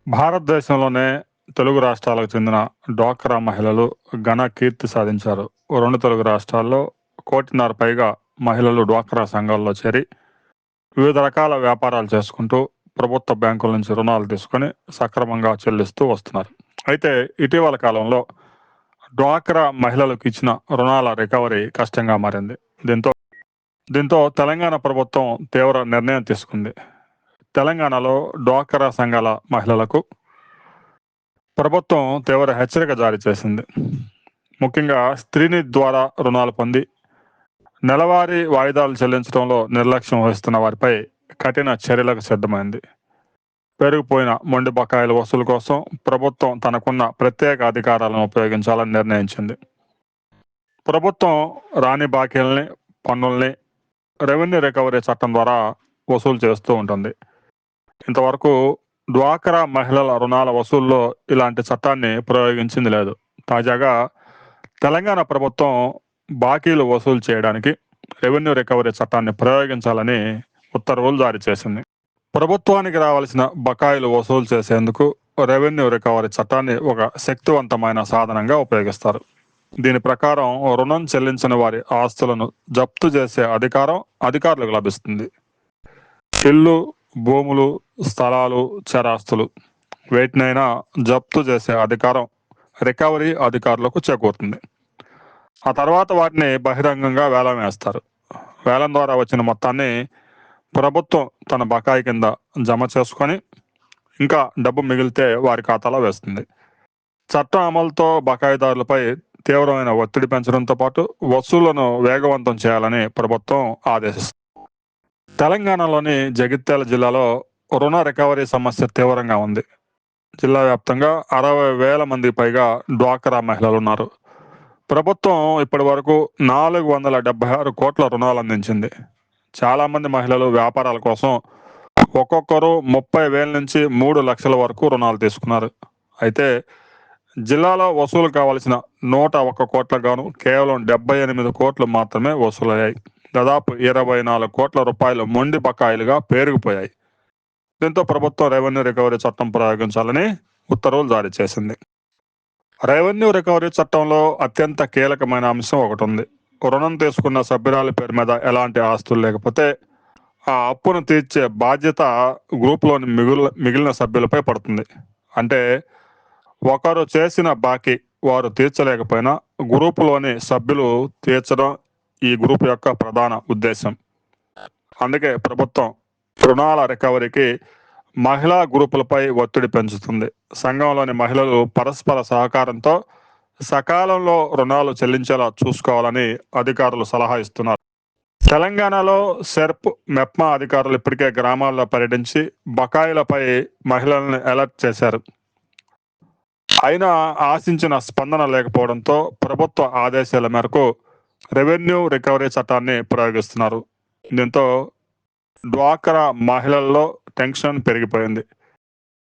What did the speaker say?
భారతదేశంలోనే తెలుగు రాష్ట్రాలకు చెందిన డ్వాక్రా మహిళలు ఘన కీర్తి సాధించారు. 2 తెలుగు రాష్ట్రాల్లో 1,500,000 పైగా మహిళలు డ్వాక్రా సంఘాల్లో చేరి వివిధ రకాల వ్యాపారాలు చేసుకుంటూ ప్రభుత్వ బ్యాంకుల నుంచి రుణాలు తీసుకొని సక్రమంగా చెల్లిస్తూ వస్తున్నారు. అయితే ఇటీవల కాలంలో డ్వాక్రా మహిళలకు ఇచ్చిన రుణాల రికవరీ కష్టంగా మారింది. దీంతో దీంతో తెలంగాణ ప్రభుత్వం తీవ్ర నిర్ణయం తీసుకుంది. తెలంగాణలో డ్వాక్రా సంఘాల మహిళలకు ప్రభుత్వం తీవ్ర హెచ్చరిక జారీ చేసింది. ముఖ్యంగా స్త్రీనిధి ద్వారా రుణాలు పొంది నెలవారీ వాయిదాలు చెల్లించడంలో నిర్లక్ష్యం వహిస్తున్న వారిపై కఠిన చర్యలకు సిద్ధమైంది. పెరిగిపోయిన మొండి బకాయిల వసూలు కోసం ప్రభుత్వం తనకున్న ప్రత్యేక అధికారాలను ఉపయోగించాలని నిర్ణయించింది. ప్రభుత్వం రాని బాకీల్ని, పన్నుల్ని రెవెన్యూ రికవరీ చట్టం ద్వారా వసూలు చేస్తూ ఉంటుంది. ఇంతవరకు డ్వాక్రా మహిళల రుణాల వసూల్లో ఇలాంటి చట్టాన్ని ప్రయోగించింది లేదు. తాజాగా తెలంగాణ ప్రభుత్వం బాకీలు వసూలు చేయడానికి రెవెన్యూ రికవరీ చట్టాన్ని ప్రయోగించాలని ఉత్తర్వులు జారీ చేసింది. ప్రభుత్వానికి రావాల్సిన బకాయిలు వసూలు చేసేందుకు రెవెన్యూ రికవరీ చట్టాన్ని ఒక శక్తివంతమైన సాధనంగా ఉపయోగిస్తారు. దీని ప్రకారం రుణం చెల్లించిన వారి ఆస్తులను జప్తు చేసే అధికారం అధికారులకు లభిస్తుంది. ఇల్లు, భూములు, స్థలాలు, చరాస్తులు వేటినైనా జప్తు చేసే అధికారం రికవరీ అధికారులకు చేకూరుతుంది. ఆ తర్వాత వాటిని బహిరంగంగా వేలం వేస్తారు. వేలం ద్వారా వచ్చిన మొత్తాన్ని ప్రభుత్వం తన బకాయి కింద జమ చేసుకొని ఇంకా డబ్బు మిగిలితే వారి ఖాతాలో వేస్తుంది. చట్టం అమలుతో బకాయిదారులపై తీవ్రమైన ఒత్తిడి పెంచడంతో పాటు వసూళ్లను వేగవంతం చేయాలని ప్రభుత్వం ఆదేశిస్తుంది. తెలంగాణలోని జగిత్యాల జిల్లాలో రుణ రికవరీ సమస్య తీవ్రంగా ఉంది. జిల్లా వ్యాప్తంగా 60,000 మంది పైగా డ్వాక్రా మహిళలు ఉన్నారు. ప్రభుత్వం ఇప్పటి వరకు 476 కోట్ల రుణాలు అందించింది. చాలా మంది మహిళలు వ్యాపారాల కోసం ఒక్కొక్కరు 30,000 నుంచి 3 లక్షల వరకు రుణాలు తీసుకున్నారు. అయితే జిల్లాలో వసూలు కావాల్సిన 101 కోట్లకు గాను కేవలం 78 కోట్లు మాత్రమే వసూలయ్యాయి. దాదాపు 24 కోట్ల రూపాయలు మొండి బకాయిలుగా పేరుకుపోయాయి. దీంతో ప్రభుత్వం రెవెన్యూ రికవరీ చట్టం ప్రయోగించాలని ఉత్తర్వులు జారీ చేసింది. రెవెన్యూ రికవరీ చట్టంలో అత్యంత కీలకమైన అంశం ఒకటి ఉంది. రుణం తీసుకున్న సభ్యురాలి పేరు మీద ఎలాంటి ఆస్తులు లేకపోతే ఆ అప్పును తీర్చే బాధ్యత గ్రూప్లోని మిగిలిన సభ్యులపై పడుతుంది. అంటే ఒకరు చేసిన బాకీ వారు తీర్చలేకపోయినా గ్రూపులోని సభ్యులు తీర్చడం ఈ గ్రూప్ యొక్క ప్రధాన ఉద్దేశం. అందుకే ప్రభుత్వం రుణాల రికవరీకి మహిళా గ్రూపులపై ఒత్తిడి పెంచుతుంది. సంఘంలోని మహిళలు పరస్పర సహకారంతో సకాలంలో రుణాలు చెల్లించేలా చూసుకోవాలని అధికారులు సలహా ఇస్తున్నారు. తెలంగాణలో సెర్ప్, మెప్మా అధికారులు ఇప్పటికే గ్రామాల్లో పర్యటించి బకాయిలపై మహిళలను అలర్ట్ చేశారు. అయినా ఆశించిన స్పందన లేకపోవడంతో ప్రభుత్వ ఆదేశాల మేరకు రెవెన్యూ రికవరీ చట్టాన్ని ప్రయోగిస్తున్నారు. దీంతో డ్వాక్రా మహిళల్లో టెన్షన్ పెరిగిపోయింది.